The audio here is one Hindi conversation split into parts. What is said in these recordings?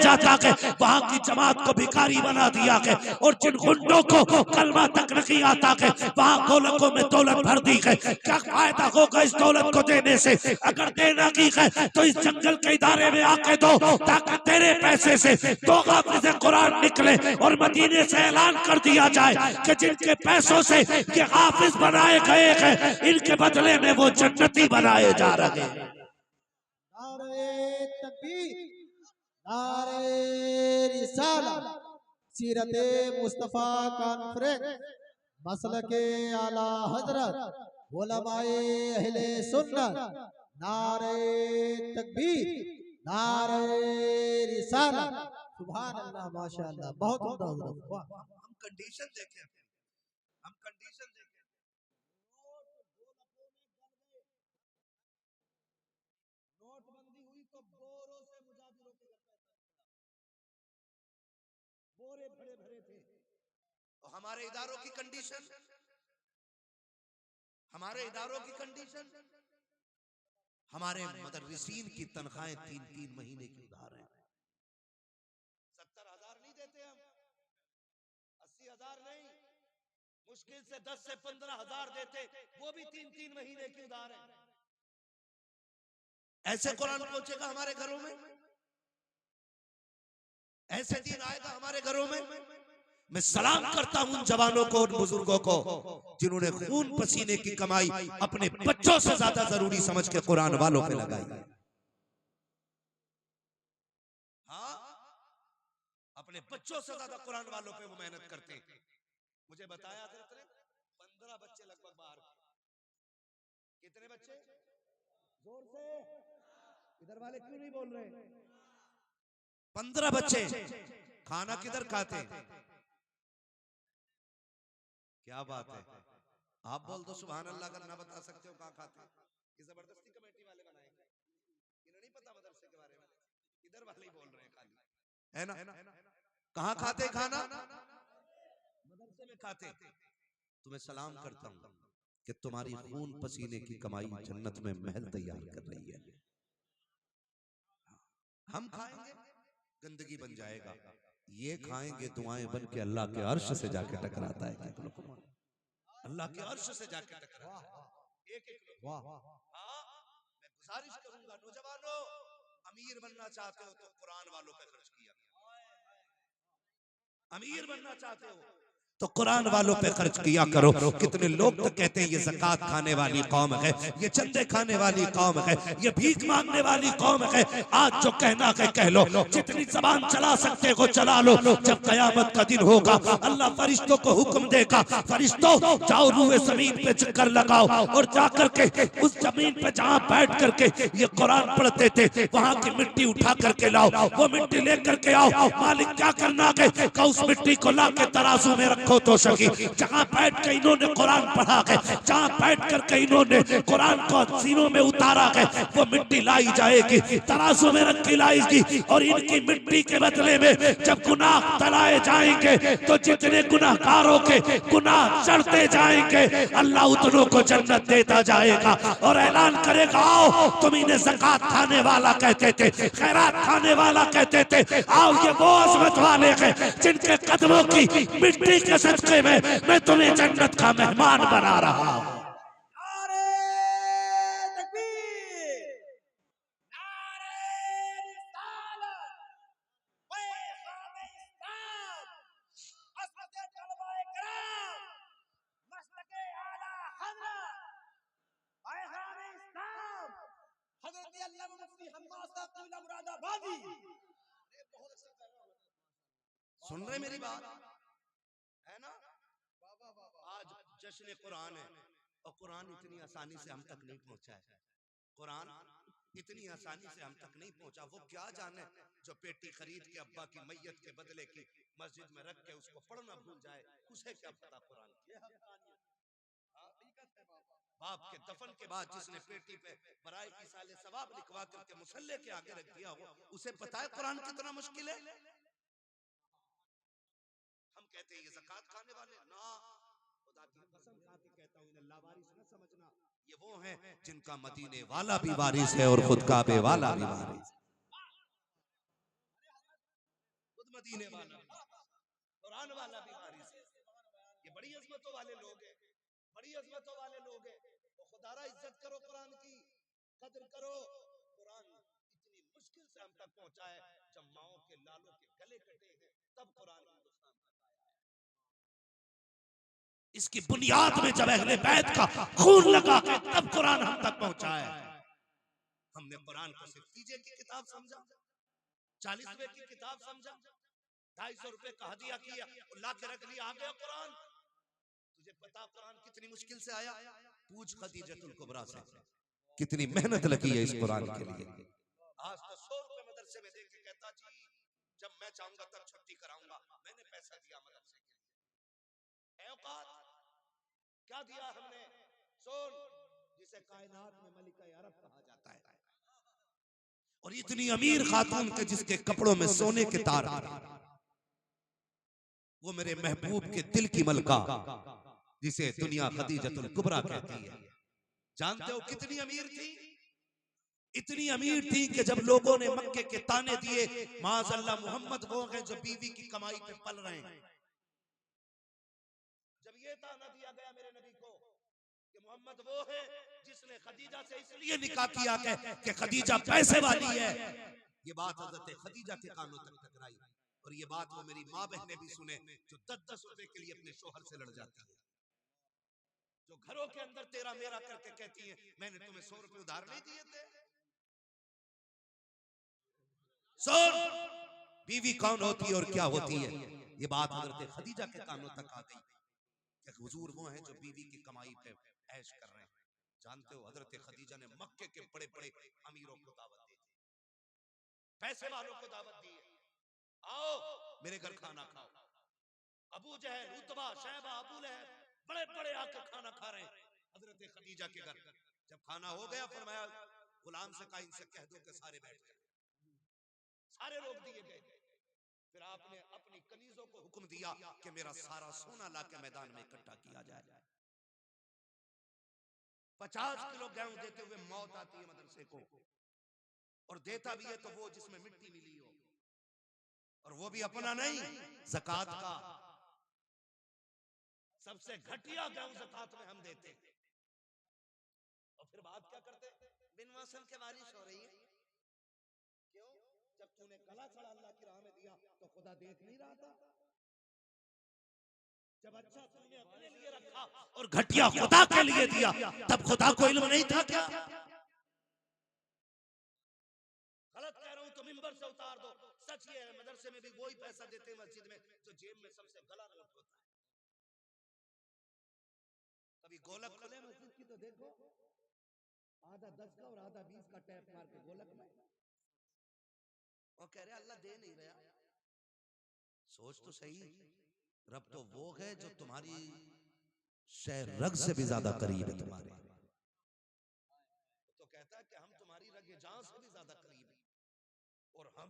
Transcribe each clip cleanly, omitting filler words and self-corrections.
जाता है वहां की जमात को भिखारी बना दिया है, और जिन गुंडों को कलमा तक नहीं आता है वहां गोलकों में दौलत भर दी है। क्या फायदा होगा इस दौलत को देने से? अगर देना की है तो इस जंगल के इदारे में आके दो, ताकि तेरे पैसे से 2 हाफिज़ कुरान निकले और मदीने से ऐलान कर दिया जाए कि जिनके पैसों से ये हाफिज बनाए गए हैं, इनके बदले में वो जन्नती बनाए जा रहे हैं। नारे तकबीर, नारे रिसालत, सीरते मुस्तफा कॉन्फ्रेंस, मसलके आला हजरत, उलमाए अहले सुन्नत, नारे तकबीर, नारे रिसालत। सुभान अल्लाह, माशाअल्लाह, बहुत उम्दा हजरत। हम कंडीशन देखें, हम कंडीशन देखें। नोटबंदी हुई तो बोरों से मुजाहिरों के घर पे बोरे भरे भरे थे। तो हमारे इदारों की कंडीशन, हमारे इदारों की कंडीशन, हमारे मदरसीन की तनख्वाहें 3-3 महीने की उधार है। 70,000 नहीं देते हम, 80,000 नहीं, मुश्किल से 10 से 15,000 देते, वो भी 3-3 महीने की उधार है। ऐसे कुरान पहुंचेगा हमारे घरों में, ऐसे दिन आएगा हमारे घरों में। मैं सलाम करता हूं उन जवानों को और बुजुर्गों को जिन्होंने खून पसीने की कमाई अपने बच्चों से ज्यादा जरूरी समझ के कुरान वालों पे लगाई। हाँ, अपने बच्चों से ज्यादा कुरान वालों पे वो मेहनत करते हैं। मुझे बताया था 15 बच्चे लगभग बाहर। कितने बच्चे? जोर से, इधर वाले क्यों नहीं बोल रहे? 15 बच्चे। खाना किधर खाते? क्या बात है, आप बोल दो सुभान अल्लाह। अगर ना बता सकते हो कहाँ खाते? ये जबरदस्ती कमेटी वाले बनाएंगे, इन्हें नहीं पता मदरसे के बारे में, इधर वाले ही बोल रहे हैं खाली, है ना? कहाँ खाते खाना? मदरसे में खाते। तुम्हें सलाम करता हूं कि तुम्हारी खून पसीने की कमाई जन्नत में महल तैयार कर रही है। हम खाएंगे गंदगी बन जाएगा, ये खाएंगे दुआएं बन के अल्लाह के अर्श से जाके टकराता है। अल्लाह के अर्श से जाके टकराता है। एक वाह। हाँ, मैं गुजारिश करूंगा नौजवानों, अमीर बनना चाहते हो तो कुरान वालों पे खर्च किया। अमीर बनना चाहते हो तो कुरान वालों पे खर्च किया करो। कितने लोग तो कहते हैं ये ज़कात खाने वाली कौम है, ये चंदे खाने वाली कौम है, ये भीख मांगने वाली कौम है। आज जो कहना है कह लो, जितनी जबान चला सकते हो चला लो। जब कयामत का दिन होगा अल्लाह फरिश्तों को हुक्म देगा, फरिश्तों जाओ रूए जमीन पे चक्कर लगाओ और जाकर के उस जमीन पे जहाँ बैठ करके ये कुरान पढ़ते थे वहां की मिट्टी उठा करके लाओ। वो मिट्टी लेकर के आओ। मालिक क्या करना है? उस मिट्टी को ला के तराजू में रखो तो सकी। जहां बैठ के इन्होंने कुरान पढ़ा है, जहां बैठ करके इन्होंने कुरान को सीनों में उतारा है, वो मिट्टी लाई जाएगी, तराजू में रखी लाएगी। और इनकी मिट्टी के बदले में जब गुनाह तलाए जाएंगे तो जितने गुनाहगारों के गुनाह चढ़ते जाएंगे अल्लाह उतनों को जन्नत देता जाएगा और ऐलान करेगा आओ तुम इन्हें ज़कात खाने वाला कहते थे, खैरात खाने वाला कहते थे, आओ ये वो अज़मत वाले हैं जिनके कदमों की मिट्टी के सदके में मैं तुम्हें जन्नत का मेहमान बना रहा हूं। नारे तकबीर, नारे रिसालत, पैग़ाम इस्लाम, हज़रत तलबाए किराम, मसलके आला हज़रत, पैग़ाम इस्लाम, हज़रत अल्लामा मुफ्ती हम्माद साहब क़िबला मुरादाबादी। सुन रहे मेरी बात है ना? आज जश्न कुरान है और कुरान इतनी आसानी से हम तक नहीं पहुंचा है। कुरान इतनी आसानी से हम तक नहीं पहुंचा। वो क्या जाने जो पेटी खरीद के अब्बा की मैयत के बदले की मस्जिद में रख के उसको पढ़ना भूल जाए, उसे क्या पता कुरान की। बाप के दफन के बाद जिसने पेटी पे बराए की साले सवाब लिखवा करके मुसल्ले के आगे रख दिया हो, उसे पता है कुरान कितना मुश्किल है। हम कहते हैं ये ज़कात खाने वाले ना, खुदा की कसम खा के कहता हूं इन्हें लावारिस न समझना। ये वो हैं जिनका मदीने वाला भी वारिस है और खुद काबे वाला भी वारिस है। खुद मदीने वाला, कुरान वाला भी वारिस है। ये बड़ी अजमतों वाले लोग हैं, बड़ी अजमतों वाले लोग हैं। तो खुदारा इज्जत करो, कुरान की कदर करो। कुरान इतनी मुश्किल से हम तक पहुंचा है, जब माओ के लालों के गले कटे हैं तब कुरान हिंदुस्तान तक आया है। इसकी बुनियाद में जब अहले बैत का खून लगा के तब कुरान हम तक पहुंचा है। हमने कुरान को सिर्फ तीजे की किताब समझा, 40वें की किताब समझा, 250 रुपए का हदिया किया और ला के रख लिया, आ गया कुरान। तुझे पता कुरान कितनी मुश्किल से आया? पूछ खदीजतुल कुबरा से, कितनी मेहनत लगी है इस कुरान के लिए। आज तो 100 रुपए मदरसे में दे के कहता जी जब मैं चाहूंगा तब छुट्टी कराऊंगा, मैंने पैसा दिया मदरसे के लिए। औकात क्या दिया हमने? सुन, जिसे कायनात में मलिका अरब कहा जाता है, और इतनी अमीर खातून के जिसके कपड़ों में सोने के तार थे, वो मेरे महबूब के दिल की मलका जिसे दुनिया खदीजतुल कुबरा कहती है। जानते हो कितनी अमीर थी? इतनी अमीर थी कि जब लोगों ने मक्के के ताने दिए, माज़अल्लाह मोहम्मद वो हैं जो बीवी की कमाई पे पल रहे हैं, जब ये ताना दिया गया मेरे नबी को कि मोहम्मद वो है जिसने खदीजा से इसलिए निकाह किया कि खदीजा पैसे वाली है, ये बात हजरत खदीजा के कानों तक टकराई। और ये बात वो मेरी माँ बहनें भी सुने जो 10-10 रुपए के लिए अपने शोहर से लड़ जाती है, जो घरों के अंदर तेरा मेरा करके कहती है मैंने तुम्हें 100 रुपए उधार नहीं दिए थे। सुन, बीवी कौन होती है और क्या होती है, ये बात हजरत खदीजा के कानों तक आ गई कि हुजूर वो हैं जो बीवी की कमाई पे ऐश कर रहे हैं। जानते हो हजरत खदीजा ने मक्के के बड़े बड़े अमीरों को दावत दी, पैसे वालों को दावत दी, आओ मेरे घर खाना खाओ। अबू जहल, उतबा, शैबा, अबू लहब बड़े बड़े आके खाना खा रहे हैं हजरत खदीजा के घर। जब खाना हो गया फरमाया गुलाम से कहा इनसे कह दो कि सारे बैठ जाए। सारे लोग दिए गए। फिर आपने अपनी कनीजों को हुक्म दिया कि मेरा सारा सोना लाके मैदान में इकट्ठा किया जाए। 50 किलो गेहूं देते हुए मौत आती है मदरसे को, और देता भी है तो वो जिसमें मिट्टी मिली हो, और वो भी अपना नहीं, ज़कात का। सबसे घटिया गेहूं ज़कात में हम देते हैं। और फिर बात क्या करते? बिन मौसम के बारिश हो रही है, क्यों? जब तूने गला चढ़ा अल्लाह की राह में दिया तो खुदा देख नहीं रहा था? जब अच्छा तुमने अपने लिए रखा और घटिया खुदा के लिए दिया, तब खुदा को इल्म नहीं था क्या? गलत कह रहा हूं तो मिंबर से उतार दो। सच ये है, मदरसे में भी वही पैसा देते हैं मस्जिद में जो जेब में सबसे गला नोट होता है। कभी गोलक खोले मस्जिद की तो देखो, आधा 10 का और आधा 20 का टैप मार के गोलक में, और कह रहे अल्लाह दे नहीं रहा। सोच तो सही, रब तो वो है जो तुम्हारी शह रग से भी ज्यादा करीब है तुम्हारे। तो कहता है कि हम तुम्हारी रग जान से भी ज्यादा करीब है, और हम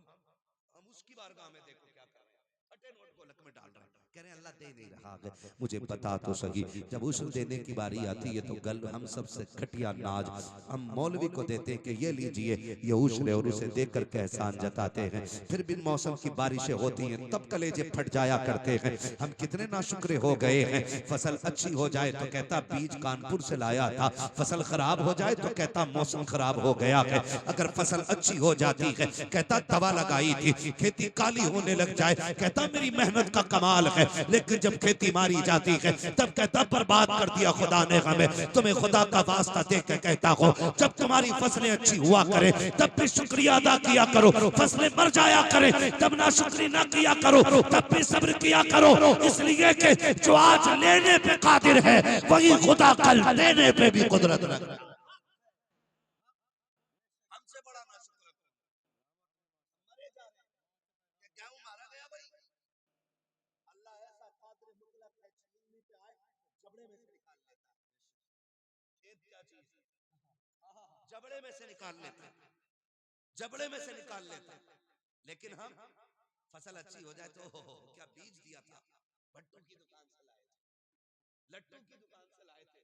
उसकी बारगाह में देखो क्या कर रहे हैं, फटे नोट गोलक में डाल रहे हैं, कह रहे हैं अल्लाह दे नहीं रहा है। मुझे बता तो सही, जब उसूल देने की बारी आती है तो गल हम सबसे घटिया नाज हम मौलवी को देते हैं कि ये लीजिए ये उशरे, और उसे देकर के एहसान जताते हैं। फिर बिन मौसम की बारिशें होती हैं तब कलेजे फट जाया करते हैं। हम कितने नाशुक्रे हो गए हैं। फसल अच्छी हो जाए तो कहता बीज कानपुर से लाया था, फसल खराब हो जाए तो कहता मौसम खराब हो गया है। अगर फसल अच्छी हो जाती है कहता दवा लगाई थी, खेती काली होने लग जाए कहता मेरी मेहनत का कमाल है, लेकिन जब खेती मारी जाती है तब कहता बर्बाद कर दिया खुदा ने हमें। तुम्हें खुदा का वास्ता दे के कहता हो, जब तुम्हारी फसलें अच्छी हुआ करें तब भी शुक्रिया अदा किया करो, फसलें मर जाया करें तब ना शुक्रिया ना किया करो, तब भी सब्र किया करो, इसलिए कि जो आज लेने पे कादिर है वही खुदा कल देने पे भी कुदरत रखता है। हमसे बड़ा ना शुक्र मरे जाने कि गेहूं मारा गया भाई, अल्लाह ऐसा कादिर मुतलक है, छीनने पे आए जबड़े में से निकाल लेता है। खेत क्या चीज है, जबड़े में से निकाल लेता है, जबड़े में से निकाल लेता है। लेकिन हम फसल अच्छी हो जाए तो क्या बीज दिया था, भट्टू की दुकान से लाए थे, लट्टू की दुकान से लाए थे,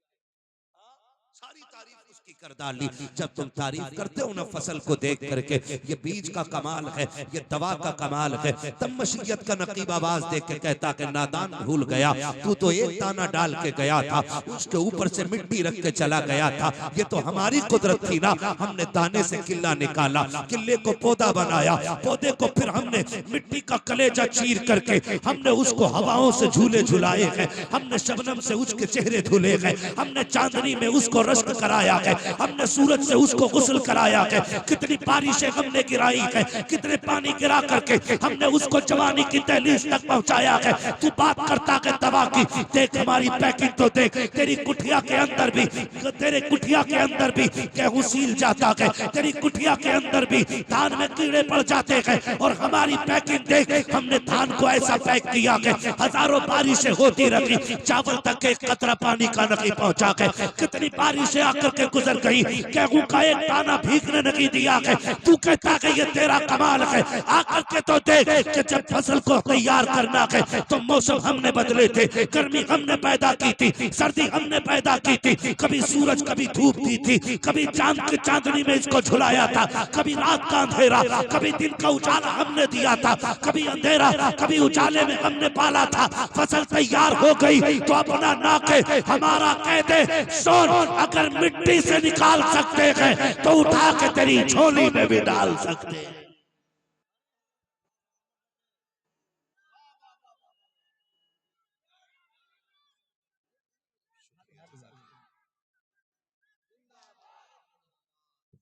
हाँ सारी तारीफ उसकी कर डाली। जब तुम तारीफ करते हो ना फसल को देख करके, ये बीज का कमाल है, ये दवा का कमाल है, तब मशीयत का नकीब आवाज देख के कहता कि नादान भूल गया, तू तो एक दाना डाल के गया था, उसके ऊपर से मिट्टी रख के चला गया था। ये तो हमारी कुदरत थी ना, हमने दाने से किला निकाला, किले को पौधा बनाया, पौधे को फिर हमने मिट्टी का कलेजा चीर करके हमने उसको हवाओं से झूले झुलाए हैं, हमने शबनम से उसके चेहरे धुले गए, हमने चांदनी में उसको रश्क कराया है, हमने सूरज से उसको गुस्ल कराया है, कितनी बारिशें हमने गिराई है, कितने पानी गिरा करके हमने उसको जवानी की दहलीज तक पहुंचाया है। तू बात करता है दवा की, देख हमारी पैकिंग तो देख, तेरी कुठिया के अंदर भी, तेरे कुठिया के अंदर भी गेहूं सील जाता है, तेरी कुठिया के अंदर भी धान में कीड़े पड़ जाते हैं, और हमारी पैकिंग देख, हमने धान को ऐसा पैक किया है, हजारों बारिशें होती रही, चावल तक एक कतरा पानी का नहीं पहुंचा है, कितनी बारिशें आकर के गुजर गई, गेहूं का एक दाना भीगने नहीं दिया है। तू कहता है ये तेरा कमाल है, आकर के तो देख कि जब फसल को तैयार करना है तो मौसम हमने बदले थे, गर्मी हमने पैदा की थी, सर्दी हमने पैदा की थी, कभी सूरज कभी धूप दी थी, कभी चांद की चांदनी में इसको झुलाया था, कभी रात का अंधेरा, कभी दिन का उजाला हमने दिया था, कभी अंधेरा कभी उजाले में हमने पाला था। फसल तैयार हो गई तो अपना नाके हमारा कह दे, सोन अगर मिट्टी से निकाल सकते हैं तो उठा के तेरी झोली में भी डाल सकते हैं।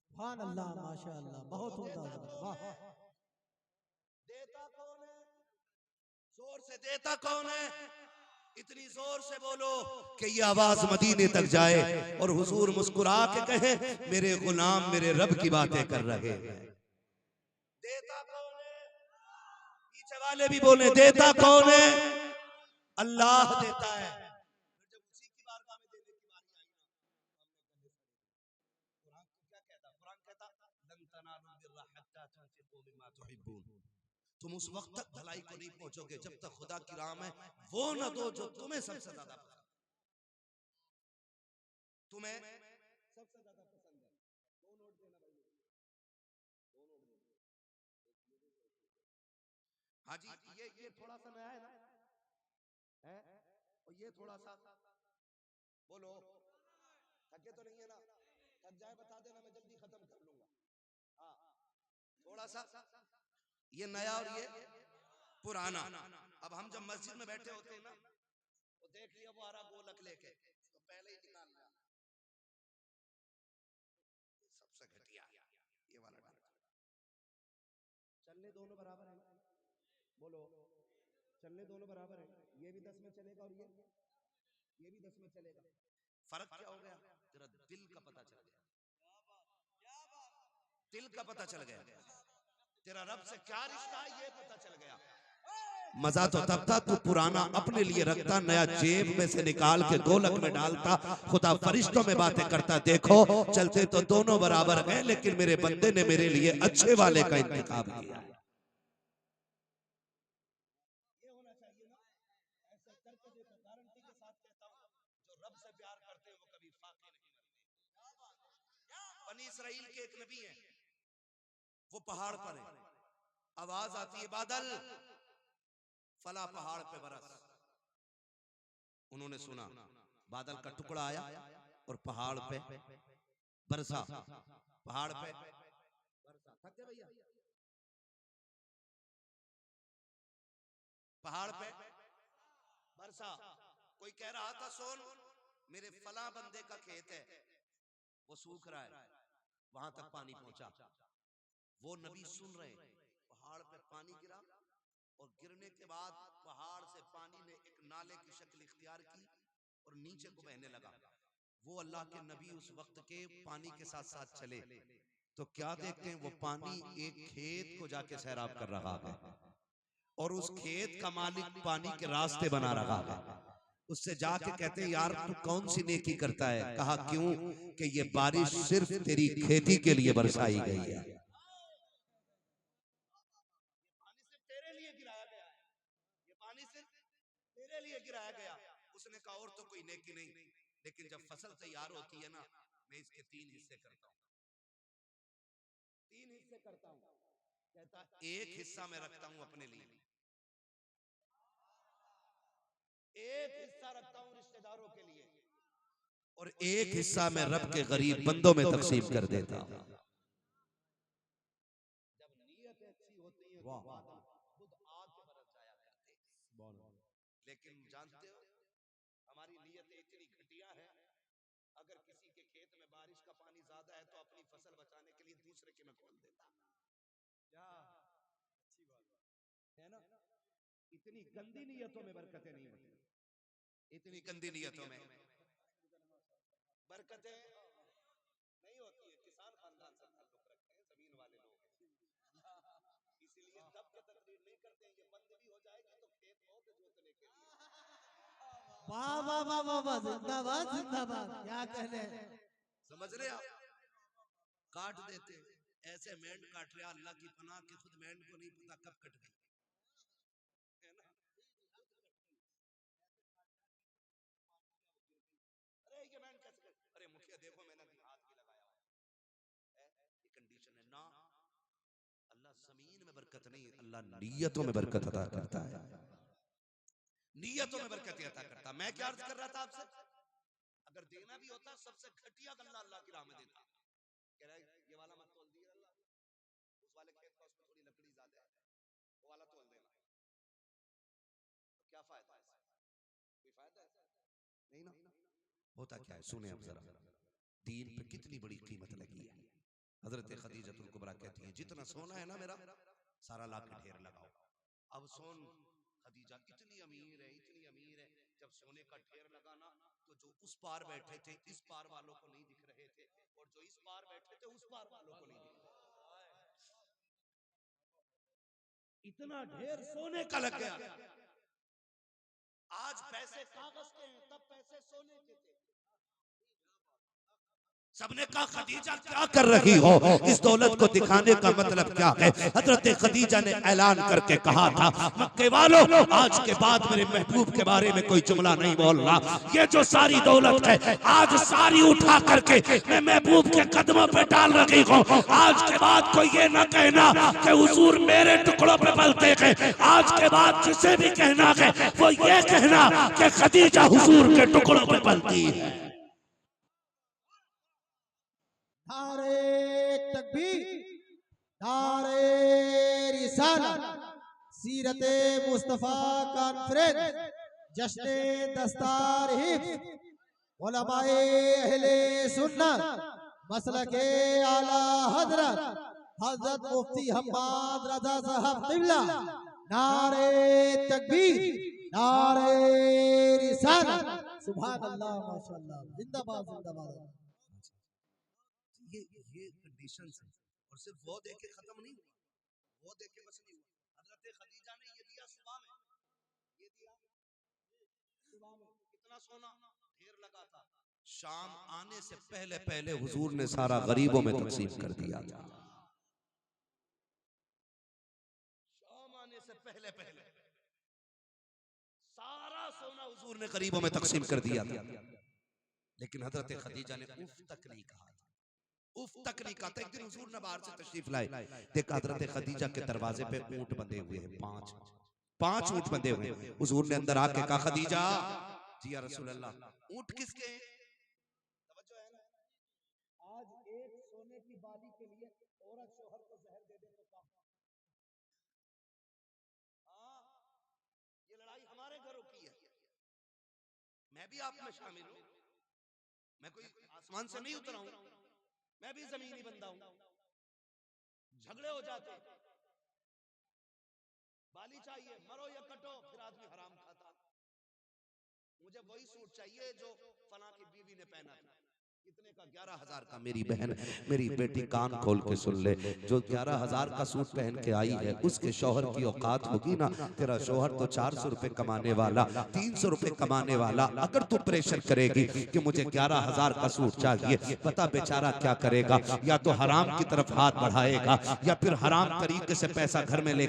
सुभान अल्लाह, माशाअल्लाह, बहुत उम्दा वाह। देता कौन है? जोर से देता कौन है? इतनी जोर से बोलो कि ये आवाज मदीने तक जाए और हुजूर मुस्कुरा के कहे, मेरे गुलाम मेरे रब की बातें कर रहे हैं। देता कौन है? पीछे वाले भी बोले, देता कौन है? अल्लाह देता है। जब उसी की बारगाह में देने की बारी आई ना, कुरान क्या कहता? कुरान कहता लन तनालुल बिर्रा हत्ता तुनफिकू मिम्मा तुहिब्बून, तुम उस वक्त तक भलाई को नहीं पहुंचोगे जब तक खुदा की राह में वो न दो जो तुम्हें सबसे ज्यादा पसंद, तुम्हें सबसे ज्यादा पसंद है। दो नोट देना भाई, दो नोट देना। हाँ जी, ये थोड़ा सा नया है ना, है, और ये थोड़ा सा बोलो, थके तो नहीं है ना? थक जाए बता देना, मैं जल्दी खत्म कर लूंगा। हाँ, थोड़ा सा ये नया और ये पुराना। अब हम जब मस्जिद में बैठे होते हैं ना, तो देख लिया वो आ रहा गोलक लेके, तो पहले ही निकाल लिया, सबसे घटिया ये वाला डाल। चलने दोनों बराबर है ना? बोलो, चलने दोनों बराबर है, ये भी 10 में चलेगा और ये भी 10 में चलेगा। फर्क क्या हो गया? तेरा दिल का पता चल गया, दिल का पता चल गया, तेरा रब से क्या रिश्ता है ये पता चल गया। मजा तो तब था तू पुराना अपने लिए रखता, नया जेब में से निकाल के गोलक में डालता, खुदा फरिश्तों में बातें करता, देखो चलते तो दोनों बराबर हैं, लेकिन मेरे बंदे ने मेरे लिए अच्छे वाले का इंतखाब किया। ये होना चाहिए ना, ऐसा करके देखो, गारंटी के साथ कहता हूं, जो रब से प्यार करते हैं वो कभी फाके नहीं मरते। बनी इसराइल के एक नबी हैं, वो पहाड़ पर है, आवाज आती है बादल फला पहाड़ पे बरस। उन्होंने सुना, बादल का टुकड़ा आया और पहाड़ पे बरसा, पहाड़ पे बरसा। थक गए भैया? पहाड़ पे बरसा। कोई कह रहा था सोन मेरे फला बंदे का खेत है, वो सूख रहा है, वहां तक पानी पहुंचा। वो नबी सुन रहे, पहाड़ पे पानी गिरा और गिरने के बाद पहाड़ से पानी ने एक नाले की शक्ल इख्तियार की और नीचे को बहने लगा। वो अल्लाह के नबी उस वक्त के पानी के साथ साथ चले तो क्या देखते हैं, वो पानी एक खेत को जाके सैराब कर रहा है और उस खेत का मालिक पानी के रास्ते बना रहा है। उससे जाके कहते हैं, यार तू कौन सी नेकी करता है? कहा क्यों? कि ये बारिश सिर्फ तेरी खेती के लिए बरसाई गई है, पानी सिर्फ तेरे लिए गिराया गया है, ये पानी सिर्फ तेरे लिए गिराया गया। उसने कहा और तो कोई नेकी नहीं, लेकिन जब फसल तैयार होती है ना, मैं इसके 3 हिस्से करता हूँ। 3 हिस्से करता हूँ। कहता एक हिस्सा मैं रखता हूँ अपने लिए, एक हिस्सा रखता हूँ रिश्तेदारों के लिए, और एक हिस्सा मैं रब के गरीब बंदों में तकसीम कर देता हूँ। जब नीयत अच्छी होती है तो बादल खुद आग के बरस जाया करते हैं। लेकिन जानते हो हमारी नीयतें इतनी घटिया है, अगर किसी के खेत में बारिश का पानी ज्यादा है तो अपनी फसल बचाने के लिए दूसरे के में खोल देता। क्या अच्छी बात है ना। इतनी गंदी नीयतों में बरकतें नहीं होती, इतनी गंदी नीयतों में बरकतें नहीं होती है। किसान खानदान से ताल्लुक रखते हैं, जमीन वाले लोग हैं, इसीलिए दब के तकरीर नहीं करते हैं। ये बंद भी हो जाएगी तो खेत बहुत जोतने के लिए। वाह वाह वाह वाह वाह, जिंदाबाद जिंदाबाद, क्या कहने हैं। समझ रहे आप, काट देते ऐसे मेंढ काट रहे, अल्लाह की पनाह के खुद मेंढ को नहीं पता कब कट गई, है ना। अरे ये मेंढ कैसे कट, अरे मुखिया देखो मैंने हाथ भी लगाया है, ये कंडीशन है ना। अल्लाह जमीन में बरकत नहीं, अल्लाह नीयतों में बरकत अता करता है, नीयतों में बरकत अता करता। मैं क्या अर्ज कर रहा था आपसे, अगर देना भी होता सबसे घटिया गल्ला अल्लाह की राह में देता। कह रहा है ये वाला मत तोल दिया अल्लाह, उस वाले खेत का उसमें थोड़ी लकड़ी ज्यादा है, वो वाला तोल देना। तो क्या फायदा है, कोई फायदा है नहीं ना। होता क्या है सुने अब जरा, दीन पे कितनी बड़ी कीमत लगी है। हजरत खदीजतुल कुबरा कहती है जितना सोना है ना मेरा सारा ला के ढेर लगाओ। अब सोन खदीजा इतनी अमीर है, इतनी अमीर है, जब सोने का ढेर लगाना तो जो उस पार बैठे थे इस पार वालों को नहीं दिख रहे थे, और जो इस पार बैठे थे उस पार वालों को नहीं दिख रहे। इतना ढेर सोने का लग गया। आज पैसे कागज के हैं, तब पैसे सोने के थे। सबने कहा खदीजा क्या कर रही हो, इस दौलत को दिखाने का मतलब क्या है। हजरत खदीजा ने ऐलान करके कहा था मक्के वालों आज के बाद मेरे महबूब के बारे में कोई जुमला नहीं बोलना। ये जो सारी दौलत है आज सारी उठा करके मैं महबूब के कदमों पे डाल रही हूँ। आज के बाद कोई ये ना कहना कि हुजूर मेरे टुकड़ों पे पलते हैं। आज के बाद जिसे भी कहना है वो ये कहना कि खदीजा हुजूर के टुकड़ों पे पलती है। नारे तकबीर, नारे रिसालत, सीरते मुस्तफा कॉन्फ्रेंस, जश्न दस्तार हिफ्ज, उलमाए अहले सुन्नत, मसलके आला हजरत हजरत मुफ्ती हम्माद रजा साहब क़िबला। नारे तकबीर, नारे रिसालत, सुभान अल्लाह माशाअल्लाह, जिंदाबाद जिंदाबाद। ये कंडीशन है, और सिर्फ वो देखे खत्म नहीं हुआ, वो देखे बस नहीं हुआ। हजरत खदीजा ने ये दिया सुबह में, ये दिया सुबह में, कितना सोना ढेर लगा था। शाम आने से पहले पहले हुजूर ने सारा गरीबों में तकसीम कर दिया था। शाम आने से पहले पहले सारा सोना हुजूर ने गरीबों में तकसीम कर दिया था। लेकिन हजरत खदीजा ने उफ तक नहीं कहा, उफ तक नहीं कहा था। एक दिन हुजूर ने बाहर से तशरीफ लाए, देखा हजरत खदीजा के दरवाजे पे ऊंट बंधे हुए हैं, पांच ऊंट बंधे हुए हैं। हुजूर ने अंदर आके कहा खदीजा जी या रसूल अल्लाह ऊंट किसके हैं। तवज्जो है ना, आज एक सोने की बाली के लिए औरत शोहर को जहर दे दे तो क्या। हाँ ये लड़ाई हमारे घरों की है, मैं भी आप में शामिल हूं, मैं कोई आसमान से नहीं उतरा हूं, मैं भी जमीनी बंदा हूं। झगड़े हो जाते, बाली चाहिए मरो या कटो, फिर आदमी हराम खाता। मुझे वही सूट चाहिए जो फला की बीवी ने पहना था, कितने का 11,000 का। मेरी बहन मेरी बेटी कान खोल के सुन ले, जो 11,000 का सूट पहन के आई है उसके शौहर की औकात होगी ना, तेरा शौहर तो 400 रुपए कमाने वाला, 300 रुपए कमाने वाला, अगर तू प्रेशर करेगी कि मुझे 11,000 का सूट चाहिए, पता बेचारा क्या करेगा, या तो हराम की तरफ हाथ बढ़ाएगा या फिर हराम तरीके से पैसा घर में ले